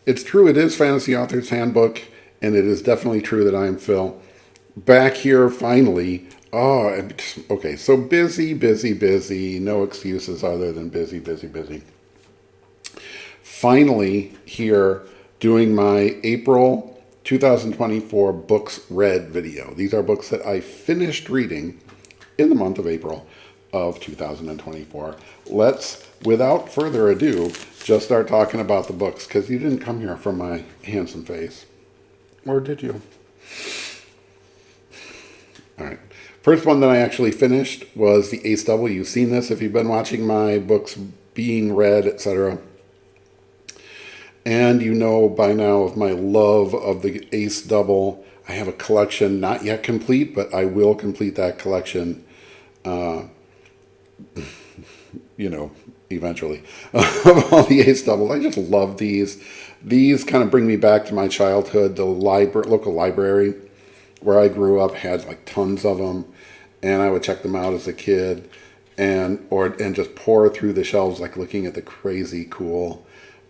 It's true, it is Fantasy Author's Handbook, and it is definitely true that I am Phil. Back here finally. Oh, okay, so busy, busy, busy. No excuses other than busy, busy, busy. Finally here doing my April 2024 books read video. These are books that I finished reading in the month of April of 2024. Let's, without further ado, just start talking about the books, because you didn't come here for my handsome face. Or did you? All right. First one that I actually finished was the Ace Double. You've seen this if you've been watching my books being read, etc. And you know by now of my love of the Ace Double. I have a collection, not yet complete, but I will complete that collection, eventually, of all the Ace Doubles. I just love these. These kind of bring me back to my childhood. The local library where I grew up had like tons of them, and I would check them out as a kid, and just pour through the shelves, like looking at the crazy cool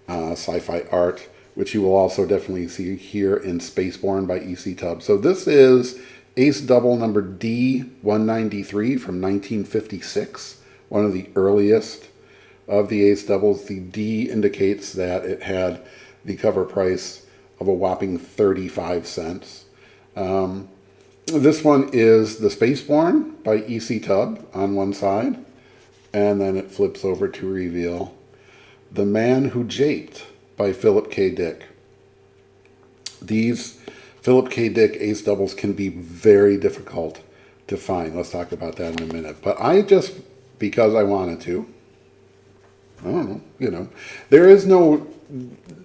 sci-fi art, which you will also definitely see here in Spaceborne by E.C. Tubb. So this is Ace Double number D193 from 1956, one of the earliest of the Ace Doubles. The D indicates that it had the cover price of a whopping 35 cents. This one is The Spaceborne by E.C. Tubb on one side, and then it flips over to reveal The Man Who Japed by Philip K. Dick. These Philip K. Dick Ace Doubles can be very difficult to find. Let's talk about that in a minute. But I just, because I wanted to, I don't know, there is no,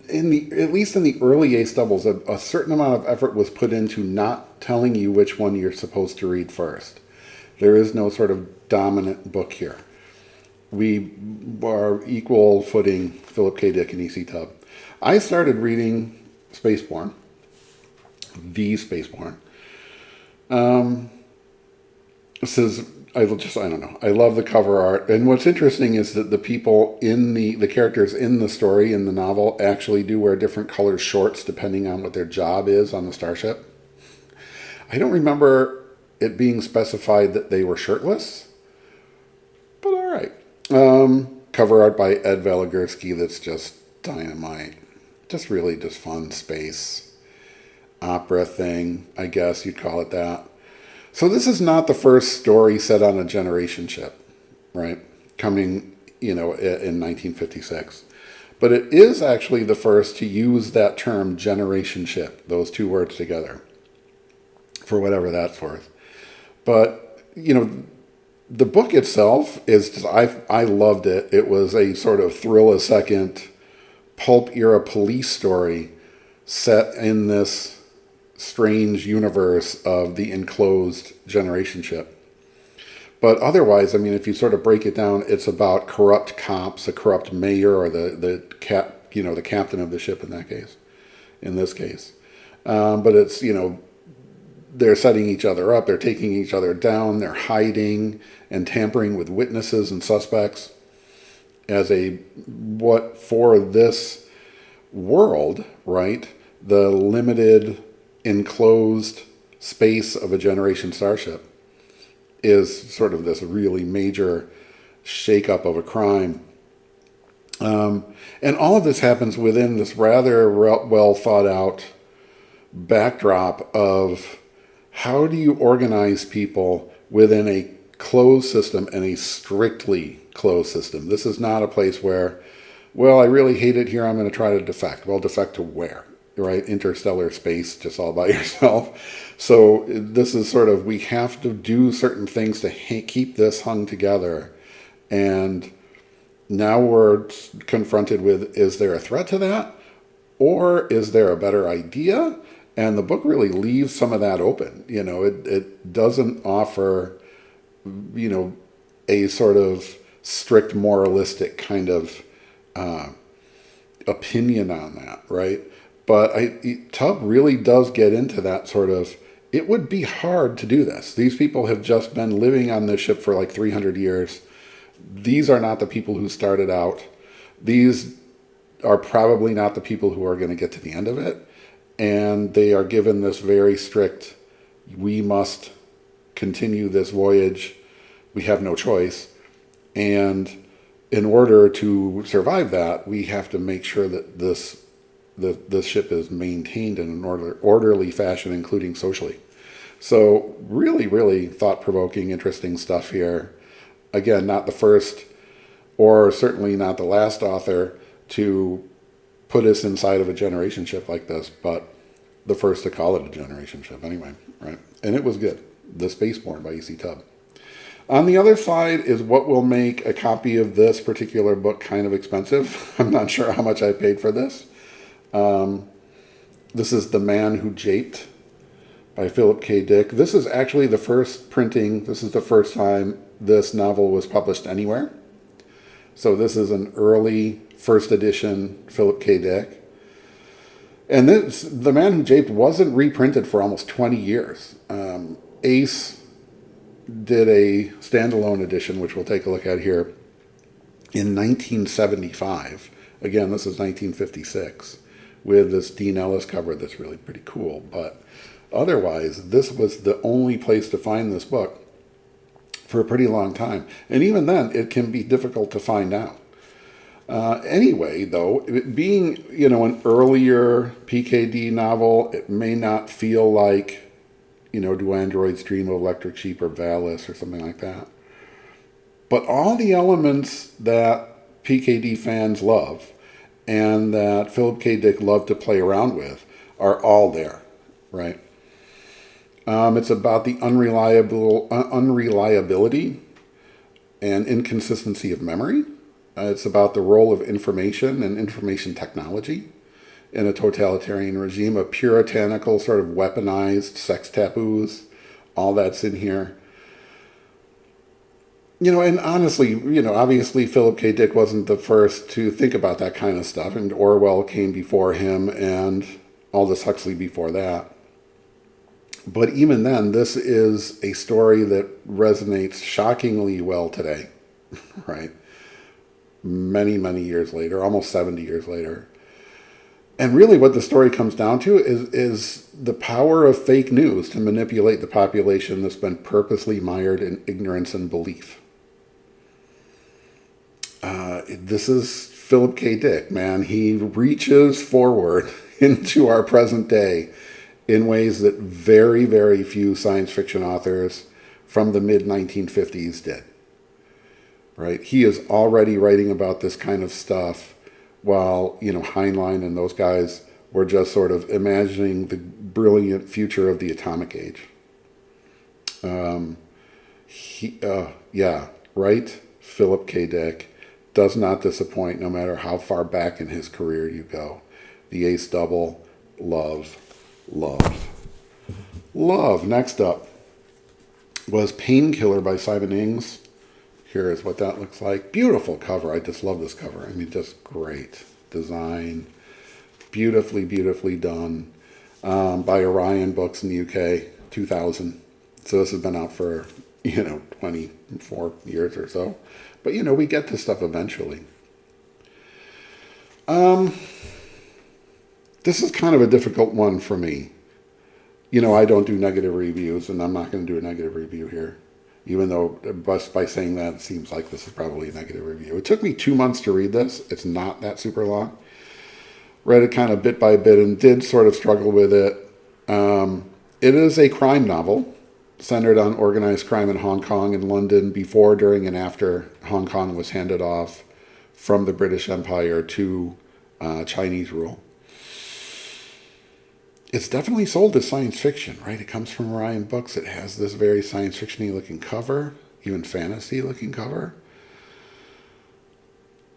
at least in the early Ace Doubles, a certain amount of effort was put into not telling you which one you're supposed to read first. There is no sort of dominant book here. We are equal footing, Philip K. Dick and E.C. Tubb. I started reading Spaceborne, the Spaceborne. This is, I don't know. I love the cover art. And what's interesting is that the people in the characters in the story, in the novel, actually do wear different colored shorts depending on what their job is on the starship. I don't remember it being specified that they were shirtless, but all right. Cover art by Ed Valigorsky that's just dynamite. Just really just fun space opera thing, I guess you'd call it that. So this is not the first story set on a generation ship, right? Coming, in 1956. But it is actually the first to use that term generation ship, those two words together, for whatever that's worth. But, the book itself is just, I loved it. It was a sort of thrill-a-second pulp era police story set in this strange universe of the enclosed generation ship. But otherwise, if you sort of break it down, it's about corrupt cops, a corrupt mayor, or the captain of the ship in this case. But it's, they're setting each other up, they're taking each other down, they're hiding and tampering with witnesses and suspects as what for this world, right, the limited enclosed space of a generation starship is sort of this really major shakeup of a crime. And all of this happens within this rather well thought out backdrop of how do you organize people within a closed system and a strictly closed system. This is not a place where, well, I really hate it here, I'm going to try to defect. Well, defect to where? Right? Interstellar space, just all by yourself. So this is sort of, we have to do certain things to keep this hung together. And now we're confronted with, is there a threat to that? Or is there a better idea? And the book really leaves some of that open. It doesn't offer, a sort of strict moralistic kind of opinion on that, right? But Tubb really does get into that sort of, it would be hard to do this. These people have just been living on this ship for like 300 years. These are not the people who started out. These are probably not the people who are going to get to the end of it. And they are given this very strict, we must continue this voyage. We have no choice. And in order to survive that, we have to make sure that the ship is maintained in an orderly fashion, including socially. So really, really thought-provoking, interesting stuff here. Again, not the first, or certainly not the last author to put us inside of a generation ship like this, but the first to call it a generation ship anyway, right? And it was good. The Spaceborne by E.C. Tubb. On the other side is what will make a copy of this particular book kind of expensive. I'm not sure how much I paid for this. This is The Man Who Japed by Philip K. Dick. This is actually the first printing. This is the first time this novel was published anywhere. So this is an early first edition Philip K. Dick. And this, The Man Who Japed wasn't reprinted for almost 20 years. Ace did a standalone edition, which we'll take a look at here, in 1975. Again, this is 1956, with this Dean Ellis cover that's really pretty cool. But otherwise, this was the only place to find this book for a pretty long time. And even then, it can be difficult to find out. Anyway, though, it being, an earlier PKD novel, it may not feel like, Do Androids Dream of Electric Sheep or Valis or something like that. But all the elements that PKD fans love and that Philip K. Dick loved to play around with are all there, right? It's about the unreliability and inconsistency of memory. It's about the role of information and information technology in a totalitarian regime, a puritanical sort of weaponized sex taboos, all that's in here. And honestly, obviously Philip K. Dick wasn't the first to think about that kind of stuff, and Orwell came before him and Aldous Huxley before that. But even then, this is a story that resonates shockingly well today, right? Many, many years later, almost 70 years later. And really what the story comes down to is the power of fake news to manipulate the population that's been purposely mired in ignorance and belief. This is Philip K. Dick, man. He reaches forward into our present day in ways that very, very few science fiction authors from the mid-1950s did. Right? He is already writing about this kind of stuff while, Heinlein and those guys were just sort of imagining the brilliant future of the atomic age. Right? Philip K. Dick does not disappoint no matter how far back in his career you go. The Ace Double, love. Next up was Painkiller by Simon Ings. Here is what that looks like. Beautiful cover. I just love this cover. Just great design. Beautifully, beautifully done. By Orion Books in the UK, 2000. So this has been out for, 24 years or so. But, we get to stuff eventually. This is kind of a difficult one for me. I don't do negative reviews, and I'm not going to do a negative review here. Even though, just by saying that, it seems like this is probably a negative review. It took me 2 months to read this. It's not that super long. Read it kind of bit by bit and did sort of struggle with it. It is a crime novel centered on organized crime in Hong Kong and London before, during, and after Hong Kong was handed off from the British Empire to Chinese rule. It's definitely sold as science fiction, right? It comes from Orion Books. It has this very science fiction-y looking cover, even fantasy looking cover.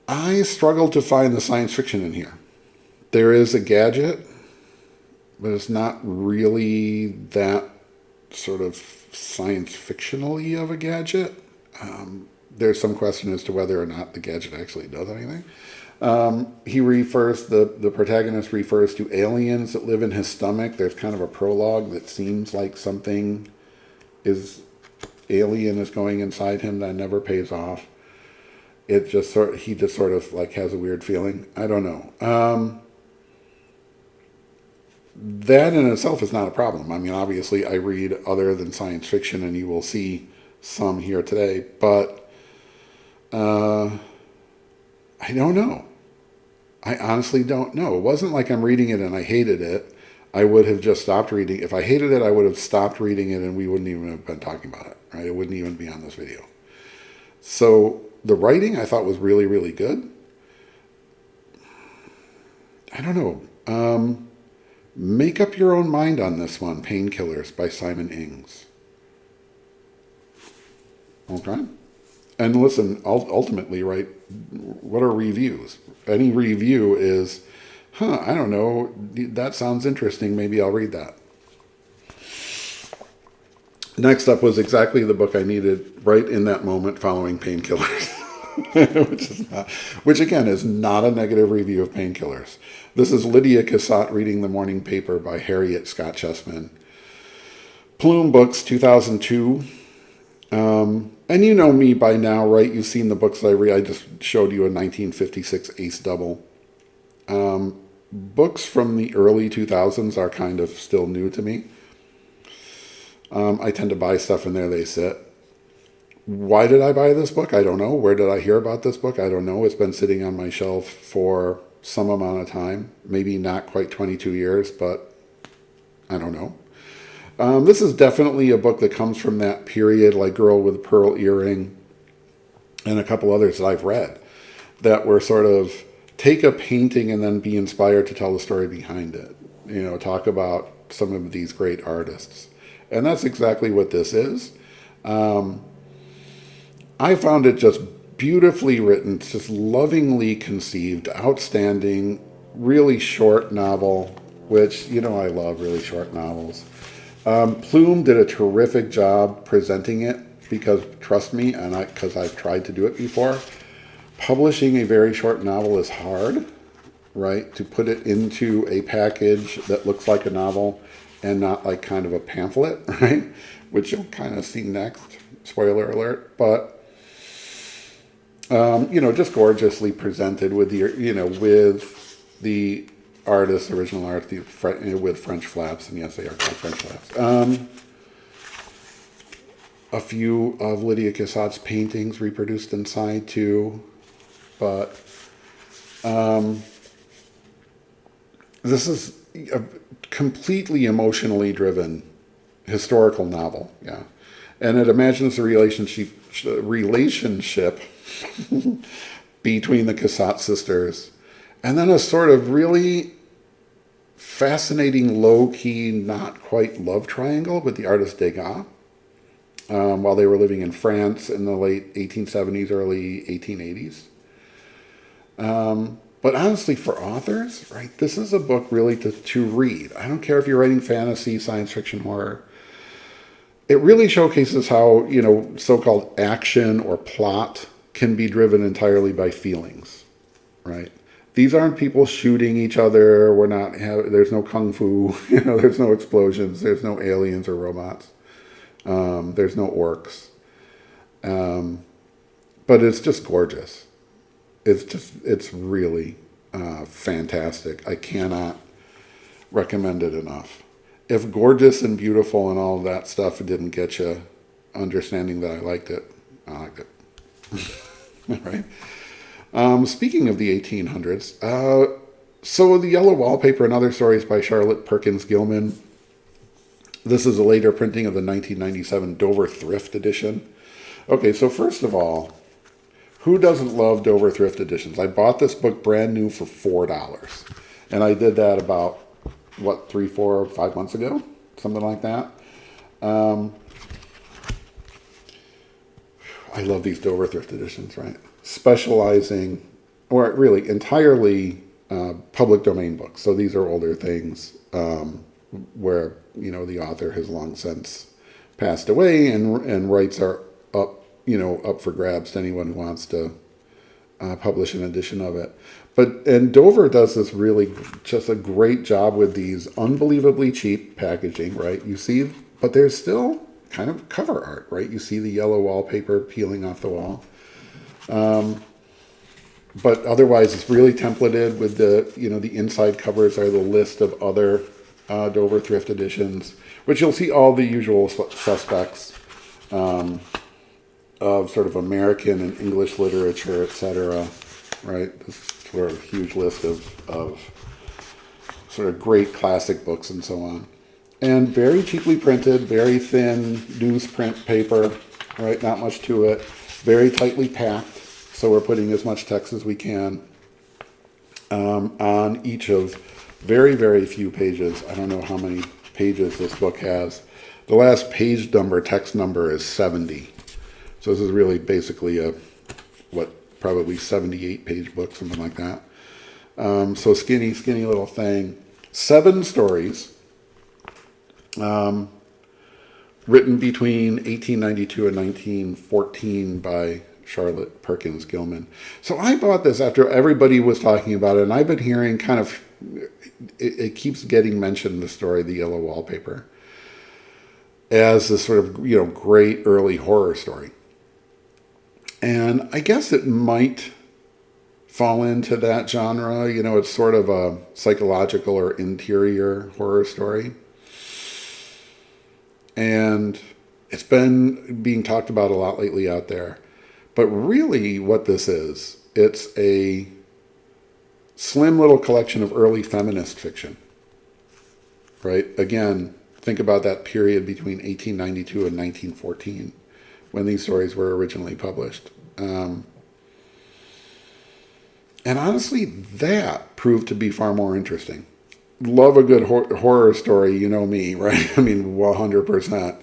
I struggled to find the science fiction in here. There is a gadget, but it's not really that sort of science fictionally of a gadget. There's some question as to whether or not the gadget actually does anything. The protagonist refers to aliens that live in his stomach. There's kind of a prologue that seems like something alien is going inside him that never pays off. he just sort of like has a weird feeling. I don't know. That in itself is not a problem. I mean, obviously I read other than science fiction, and you will see some here today, but I don't know. I honestly don't know. It wasn't like I'm reading it and I hated it. I would have just stopped reading. If I hated it, I would have stopped reading it and we wouldn't even have been talking about it, right? It wouldn't even be on this video. So the writing I thought was really, really good. I don't know. Make up your own mind on this one, Painkillers by Simon Ings. Okay? And listen, ultimately, right, what are reviews? Any review is, I don't know, that sounds interesting, maybe I'll read that. Next up was exactly the book I needed right in that moment following Painkillers. which again is not a negative review of Painkillers. This is Lydia Cassatt reading the morning paper by Harriet Scott Chessman. Plume Books, 2002. And you know me by now, right? You've seen the books I read. I just showed you a 1956 Ace Double. Books from the early 2000s are kind of still new to me. I tend to buy stuff and there they sit. Why did I buy this book? I don't know. Where did I hear about this book? I don't know. It's been sitting on my shelf for some amount of time. Maybe not quite 22 years, but I don't know. This is definitely a book that comes from that period, like Girl with a Pearl Earring and a couple others that I've read, that were sort of take a painting and then be inspired to tell the story behind it. You know, talk about some of these great artists. And that's exactly what this is. I found it just beautifully written, just lovingly conceived, outstanding, really short novel, which, you know, I love really short novels. Plume did a terrific job presenting it because, trust me, and because I've tried to do it before, publishing a very short novel is hard, right? To put it into a package that looks like a novel and not like kind of a pamphlet, right? Which you'll kind of see next, spoiler alert, but you know, just gorgeously presented with the, you know, with the artist, original art, with French flaps, and yes, they are called French flaps. A few of Lydia Cassatt's paintings reproduced inside too, but this is a completely emotionally driven historical novel, yeah, and it imagines the relationship between the Cassatt sisters, and then a sort of really fascinating, low-key, not quite love triangle with the artist Degas, while they were living in France in the late 1870s, early 1880s. But honestly, for authors, right, this is a book really to read. I don't care if you're writing fantasy, science fiction, horror. It really showcases how, you know, so-called action or plot can be driven entirely by feelings, right? These aren't people shooting each other. There's no kung fu, you know, there's no explosions, there's no aliens or robots. There's no orcs. But it's just gorgeous. It's really fantastic. I cannot recommend it enough. If gorgeous and beautiful and all that stuff didn't get you understanding that I liked it, I liked it. All right. Speaking of the 1800s, so The Yellow Wallpaper and Other Stories by Charlotte Perkins Gilman. This is a later printing of the 1997 Dover Thrift edition. Okay, so first of all, who doesn't love Dover Thrift editions? I bought this book brand new for $4. And I did that about, 3, 4, 5 months ago? Something like that. I love these Dover Thrift editions, right? Specializing, or really entirely public domain books. So these are older things where, you know, the author has long since passed away and rights are up for grabs to anyone who wants to publish an edition of it. And Dover does this really just a great job with these unbelievably cheap packaging, right? You see, but there's still kind of cover art, right? You see the yellow wallpaper peeling off the wall. but otherwise it's really templated with the inside covers are the list of other Dover Thrift editions, which you'll see all the usual suspects of sort of American and English literature, etc. Right? This sort of huge list of sort of great classic books and so on. And very cheaply printed, very thin newsprint paper, right? Not much to it. Very tightly packed, so we're putting as much text as we can on each of very, very few pages. I don't know how many pages this book has. The last page number, text number, is 70. So this is really basically probably 78-page book, something like that. So skinny little thing. 7 stories. Written between 1892 and 1914 by Charlotte Perkins Gilman. So I bought this after everybody was talking about it, and I've been hearing kind of, it keeps getting mentioned, the story, The Yellow Wallpaper, as this sort of, great early horror story. And I guess it might fall into that genre. It's sort of a psychological or interior horror story. And it's been being talked about a lot lately out there. But really what this is, it's a slim little collection of early feminist fiction. Right? Again, think about that period between 1892 and 1914 when these stories were originally published. And honestly, that proved to be far more interesting. Love a good horror story, you know me, right? I mean, 100%.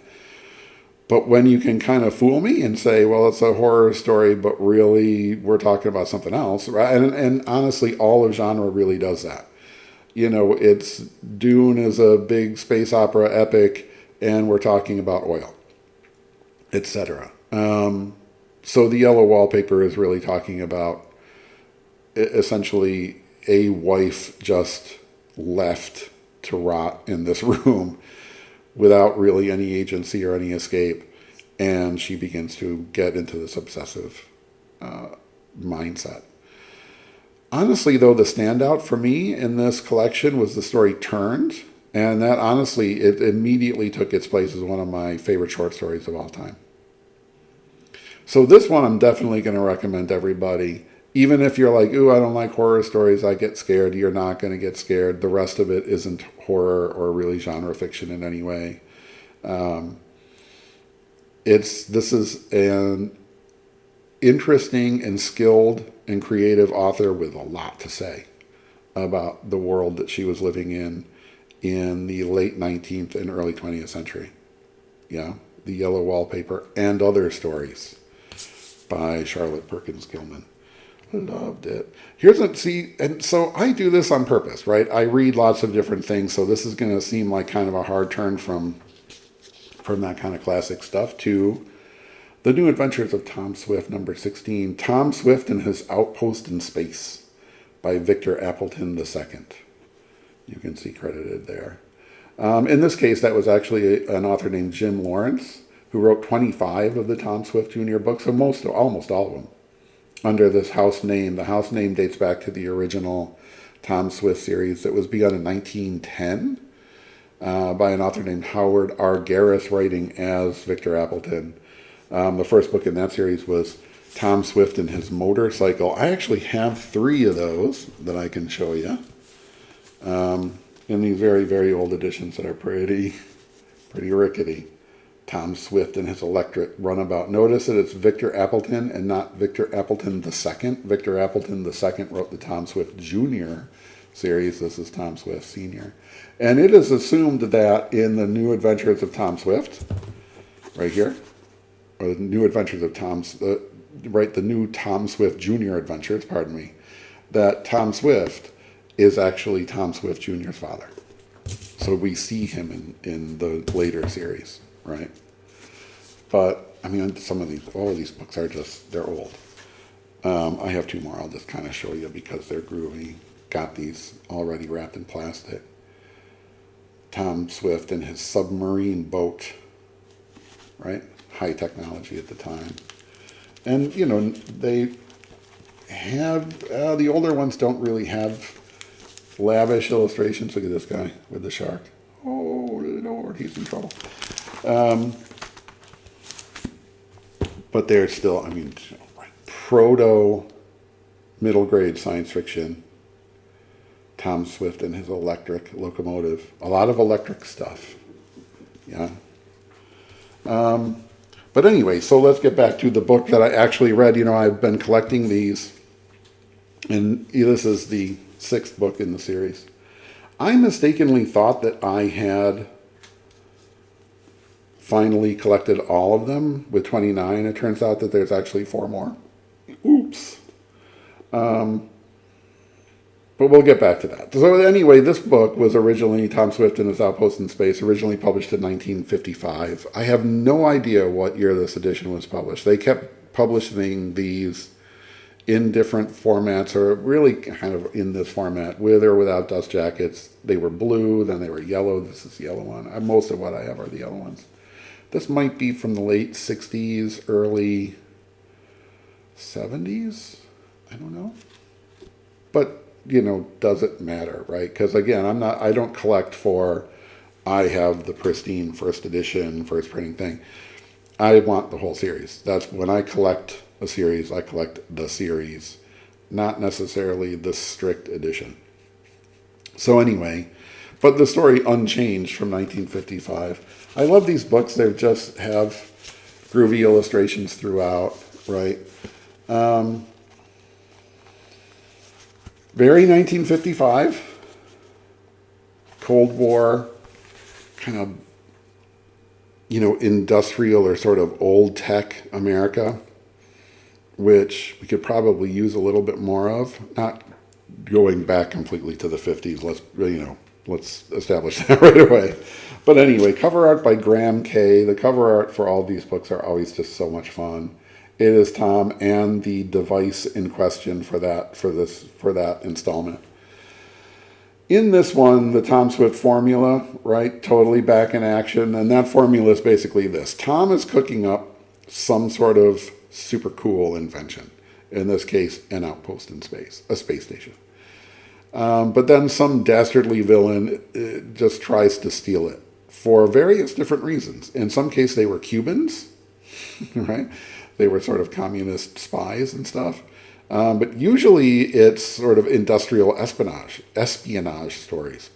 But when you can kind of fool me and say, well, it's a horror story, but really we're talking about something else, right? And honestly, all of genre really does that. It's Dune is a big space opera epic, and we're talking about oil, etc. So The Yellow Wallpaper is really talking about essentially a wife just left to rot in this room without really any agency or any escape, and she begins to get into this obsessive mindset. Honestly, though, the standout for me in this collection was the story Turned, and that honestly, it immediately took its place as one of my favorite short stories of all time. So this one I'm definitely going to recommend to everybody. Even if you're like, ooh, I don't like horror stories, I get scared, you're not going to get scared. The rest of it isn't horror or really genre fiction in any way. This is an interesting and skilled and creative author with a lot to say about the world that she was living in the late 19th and early 20th century. Yeah, The Yellow Wallpaper and Other Stories by Charlotte Perkins Gilman. Loved it. And so I do this on purpose, right? I read lots of different things, so this is going to seem like kind of a hard turn from that kind of classic stuff to The New Adventures of Tom Swift, number 16, Tom Swift and His Outpost in Space by Victor Appleton II. You can see credited there. In this case, that was actually an author named Jim Lawrence, who wrote 25 of the Tom Swift Jr. books, so almost all of them, under this house name. The house name dates back to the original Tom Swift series that was begun in 1910 by an author named Howard R. Garris, writing as Victor Appleton. The first book in that series was Tom Swift and His Motorcycle. I actually have 3 of those that I can show you in these very, very old editions that are pretty rickety. Tom Swift and His Electric Runabout. Notice that it's Victor Appleton and not Victor Appleton II. Victor Appleton II wrote the Tom Swift Jr. series. This is Tom Swift Sr. And it is assumed that in the New Adventures of Tom Swift, right here, or the New Adventures of the new Tom Swift Jr. Adventures, pardon me, that Tom Swift is actually Tom Swift Jr.'s father. So we see him in the later series. Right? But, I mean, all of these books are they're old. I have 2 more I'll just kind of show you because they're groovy. Got these already wrapped in plastic. Tom Swift and His Submarine Boat. Right? High technology at the time. And, they have, the older ones don't really have lavish illustrations. Look at this guy with the shark. Oh, Lord, he's in trouble. But they're still, I mean, proto middle grade science fiction. Tom Swift and his electric locomotive. A lot of electric stuff. Yeah. But anyway, so let's get back to the book that I actually read. You know, I've been collecting these, and this is the 6th book in the series. I mistakenly thought that I had finally collected all of them with 29. It turns out that there's actually 4 more. Oops. But we'll get back to that. So anyway, this book was originally Tom Swift and his Outpost in Space, originally published in 1955. I have no idea what year this edition was published. They kept publishing these in different formats, or really kind of in this format, with or without dust jackets. They were blue, then they were yellow. This is the yellow one. Most of what I have are the yellow ones. This might be from the late 60s, early 70s. I don't know. But, you know, does it matter, right? Because again, I don't collect I have the pristine first edition, first printing thing. I want the whole series. That's when I collect a series, I collect the series, not necessarily the strict edition. So anyway, but the story unchanged from 1955. I love these books. They just have groovy illustrations throughout, right? Very 1955, Cold War, kind of, you know, industrial or sort of old tech America, which we could probably use a little bit more of. Not going back completely to the 50s. Let's establish that right away. But anyway, cover art by Graham Kay. The cover art for all these books are always just so much fun. It is Tom and the device in question for that installment. In this one, the Tom Swift formula, right, totally back in action, and that formula is basically this. Tom is cooking up some sort of super cool invention. In this case, an outpost in space, a space station. But then some dastardly villain just tries to steal it for various different reasons. In some cases, they were Cubans, right? They were sort of communist spies and stuff. But usually it's sort of industrial espionage stories,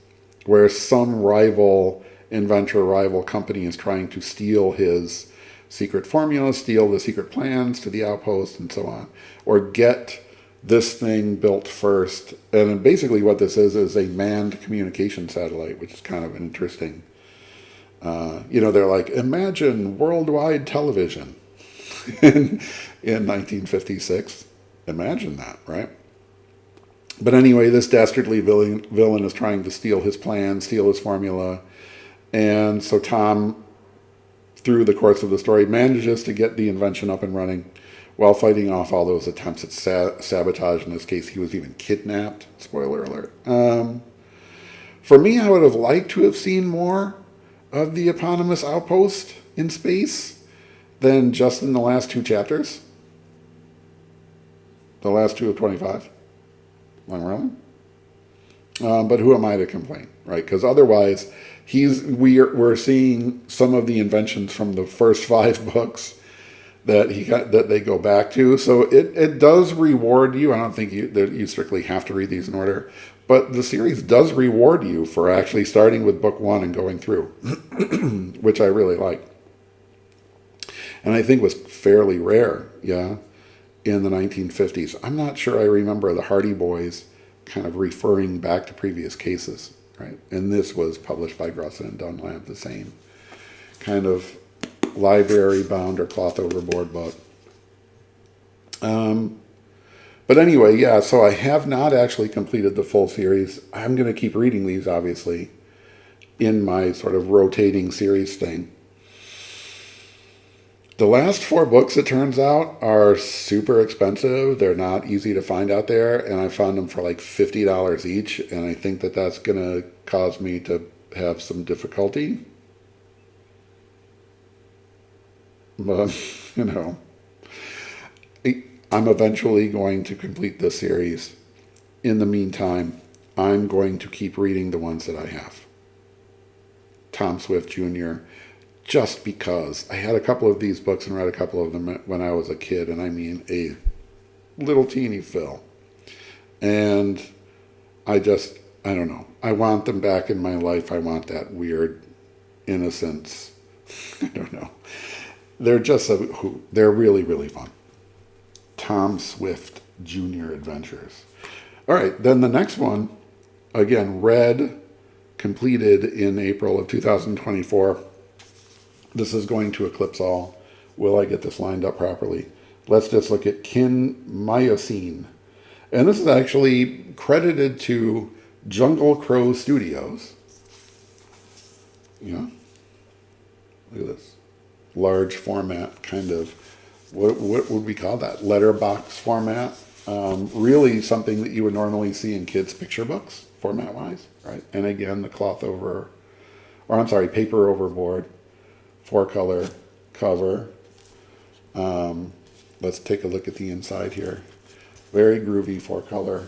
where some rival inventor, rival company is trying to steal his secret formula, steal the secret plans to the outpost, and so on, or get this thing built first. And basically what this is a manned communication satellite, which is kind of an interesting, they're like, imagine worldwide television in 1956. Imagine that, right? But anyway, this dastardly villain is trying to steal his plan, steal his formula. And so Tom, through the course of the story, manages to get the invention up and running while fighting off all those attempts at sabotage. In this case, he was even kidnapped. Spoiler alert. For me, I would have liked to have seen more of the eponymous outpost in space than just in the last 2 chapters. The last 2 of 25. Am I wrong? But who am I to complain, right? Because otherwise, we're seeing some of the inventions from the first 5 books that they go back to. So it does reward you. I don't think you strictly have to read these in order, but the series does reward you for actually starting with book 1 and going through, which I really like, and I think was fairly rare. Yeah. In the 1950s. I'm not sure I remember the Hardy Boys kind of referring back to previous cases, right? And this was published by Grusson and Dunlap, the same kind of library-bound or cloth overboard book. But anyway, yeah, so I have not actually completed the full series. I'm going to keep reading these, obviously, in my sort of rotating series thing. The last 4 books, it turns out, are super expensive. They're not easy to find out there, and I found them for like $50 each, and I think that that's going to cause me to have some difficulty. But, I'm eventually going to complete this series. In the meantime, I'm going to keep reading the ones that I have. Tom Swift Jr., just because I had a couple of these books and read a couple of them when I was a kid, and I mean a little teeny Phil. And I don't know. I want them back in my life. I want that weird innocence. I don't know. They're they're really, really fun. Tom Swift Jr. Adventures. All right, then the next one, again, read, completed in April of 2024. This is going to eclipse all. Will I get this lined up properly? Let's just look at MYOCENE. And this is actually credited to Junglecrow Studios. Yeah. Look at this. Large format, kind of, what would we call that? Letterbox format. Really something that you would normally see in kids' picture books, format-wise, right? And again, the paper over board, 4-color cover. Let's take a look at the inside here. Very groovy 4-color,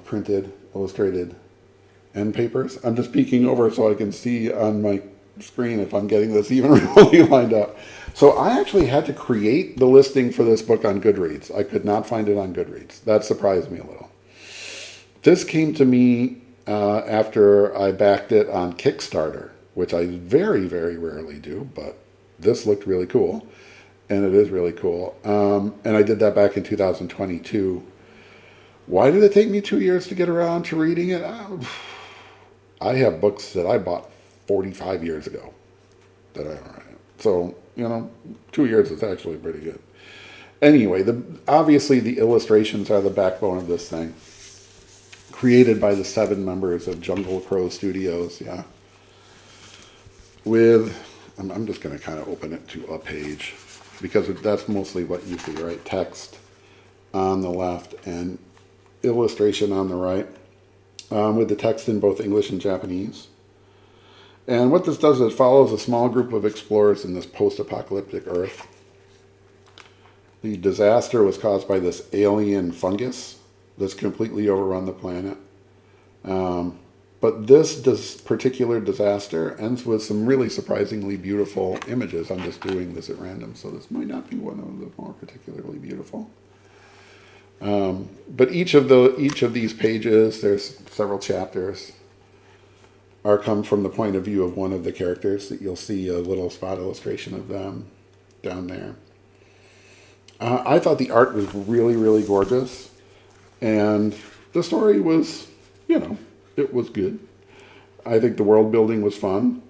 printed, illustrated end papers. I'm just peeking over so I can see on my screen if I'm getting this even really lined up. So I actually had to create the listing for this book on Goodreads. I could not find it on Goodreads. That surprised me a little. This came to me after I backed it on Kickstarter, which I very, very rarely do, but this looked really cool, and it is really cool. And I did that back in 2022. Why did it take me 2 years to get around to reading it? I have books that I bought 45 years ago that I read. So, 2 years is actually pretty good. Anyway, obviously the illustrations are the backbone of this thing. Created by the 7 members of Junglecrow Studios, yeah. I'm just going to kind of open it to a page, because that's mostly what you see, right? Text on the left and illustration on the right, with the text in both English and Japanese. And what this does is it follows a small group of explorers in this post-apocalyptic Earth. The disaster was caused by this alien fungus that's completely overrun the planet. But this particular disaster ends with some really surprisingly beautiful images. I'm just doing this at random, so this might not be one of the more particularly beautiful. But each of these pages, there's several chapters, come from the point of view of one of the characters. That you'll see a little spot illustration of them down there. I thought the art was really, really gorgeous, and the story was, it was good. I think the world building was fun.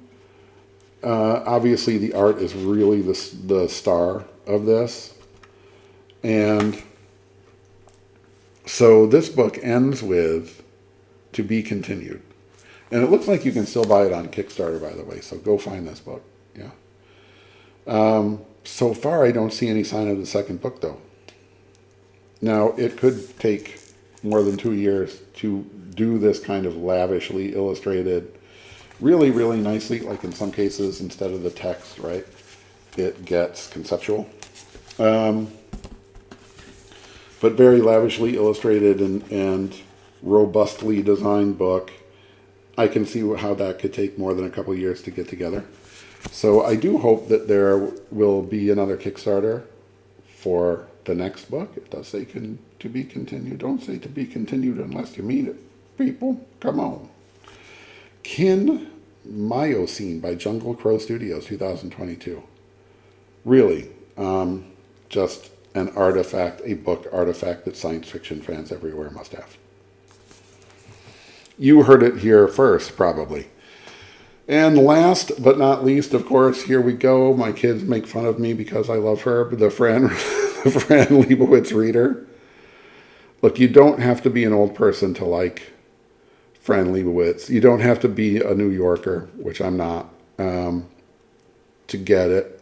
Obviously, the art is really the star of this, and so this book ends with "to be continued." And it looks like you can still buy it on Kickstarter, by the way, so go find this book. Yeah. So far, I don't see any sign of the second book, though. Now, it could take more than 2 years to do this kind of lavishly illustrated, really, really nicely, like in some cases, instead of the text, right, it gets conceptual. But very lavishly illustrated and robustly designed book. I can see how that could take more than a couple of years to get together. So I do hope that there will be another Kickstarter for the next book. It does say to be continued. Don't say to be continued unless you mean it. People, come on. MYOCENE by Junglecrow Studios, 2022. Really, just an artifact, a book artifact that science fiction fans everywhere must have. You heard it here first, probably. And last but not least, of course, here we go. My kids make fun of me because I love her, but the Fran Lebowitz reader. Look, you don't have to be an old person to like Fran Lebowitz. You don't have to be a New Yorker, which I'm not, to get it.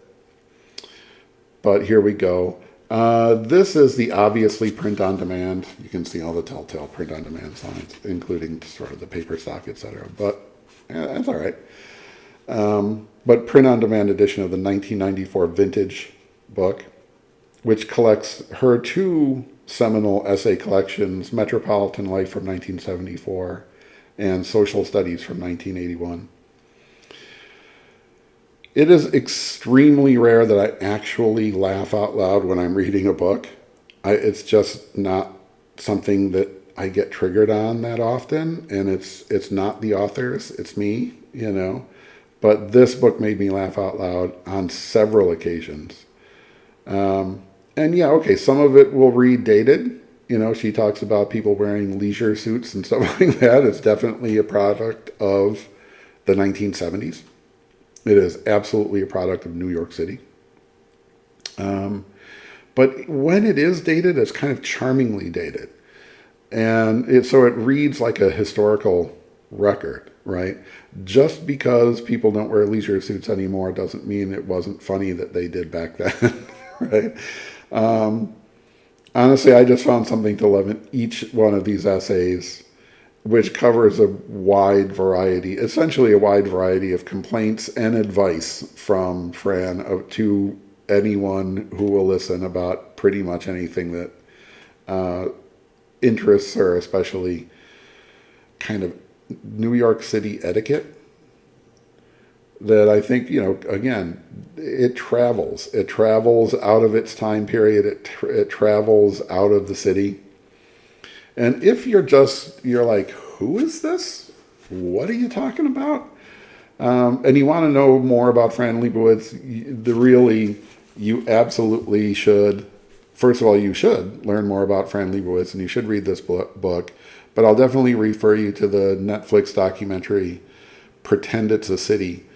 But here we go. This is the obviously print-on-demand. You can see all the telltale print-on-demand signs, including sort of the paper stock, etc. But that's all right. But print-on-demand edition of the 1994 vintage book. which collects her two seminal essay collections, Metropolitan Life from 1974 and Social Studies from 1981. It is extremely rare that I actually laugh out loud when I'm reading a book. It's just not something that I get triggered on that often, and it's not the authors, it's me, you know. But this book made me laugh out loud on several occasions. And yeah, okay, some of it will read dated. You know, she talks about people wearing leisure suits and stuff like that. It's definitely a product of the 1970s. It is absolutely a product of New York City. But when it is dated, it's kind of charmingly dated. And so it reads like a historical record, right? Just because people don't wear leisure suits anymore doesn't mean it wasn't funny that they did back then, right? Honestly, I just found something to love in each one of these essays, which covers a wide variety, essentially a wide variety of complaints and advice from Fran to anyone who will listen about pretty much anything that interests her, especially kind of New York City etiquette. That I think, you know, again, it travels. It travels out of its time period. It travels out of the city. And if you're like, who is this? What are you talking about? And you want to know more about Fran Lebowitz, you absolutely should. First of all, you should learn more about Fran Lebowitz, and you should read this book. But I'll definitely refer you to the Netflix documentary, Pretend It's a City,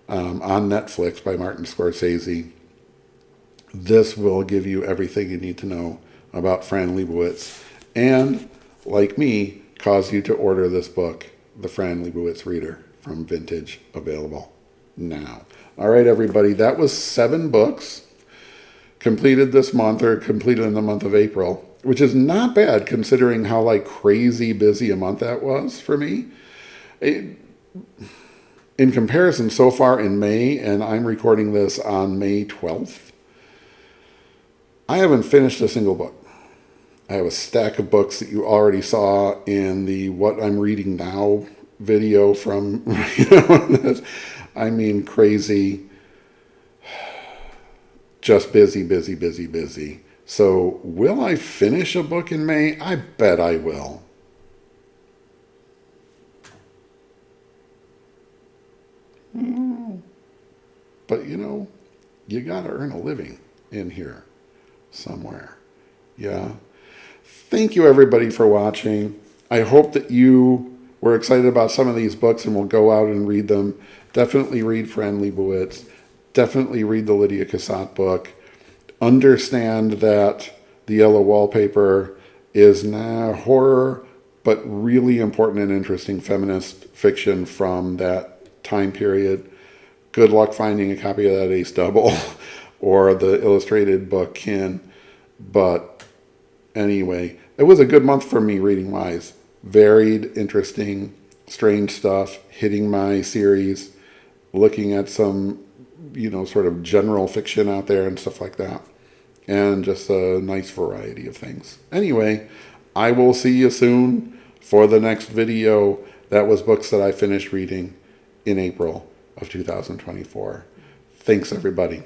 on Netflix by Martin Scorsese. This will give you everything you need to know about Fran Lebowitz. And, like me, cause you to order this book, The Fran Lebowitz Reader, from Vintage, available now. All right, everybody, that was 7 books completed this month, or completed in the month of April, which is not bad considering how like crazy busy a month that was for me. In comparison, so far in May, and I'm recording this on May 12th, I haven't finished a single book. I have a stack of books that you already saw in the What I'm Reading Now video from, I mean, crazy, just busy. So will I finish a book in May? I bet I will. But, you know, you got to earn a living in here somewhere. Yeah. Thank you, everybody, for watching. I hope that you were excited about some of these books and will go out and read them. Definitely read Fran Lebowitz. Definitely read the Lydia Cassatt book. Understand that The Yellow Wallpaper is not horror, but really important and interesting feminist fiction from that time period. Good luck finding a copy of that Ace Double or the illustrated book Kin. But anyway, it was a good month for me reading-wise. Varied, interesting, strange stuff, hitting my series, looking at some, you know, sort of general fiction out there and stuff like that. And just a nice variety of things. Anyway, I will see you soon for the next video. That was books that I finished reading in April of 2024. Thanks, everybody.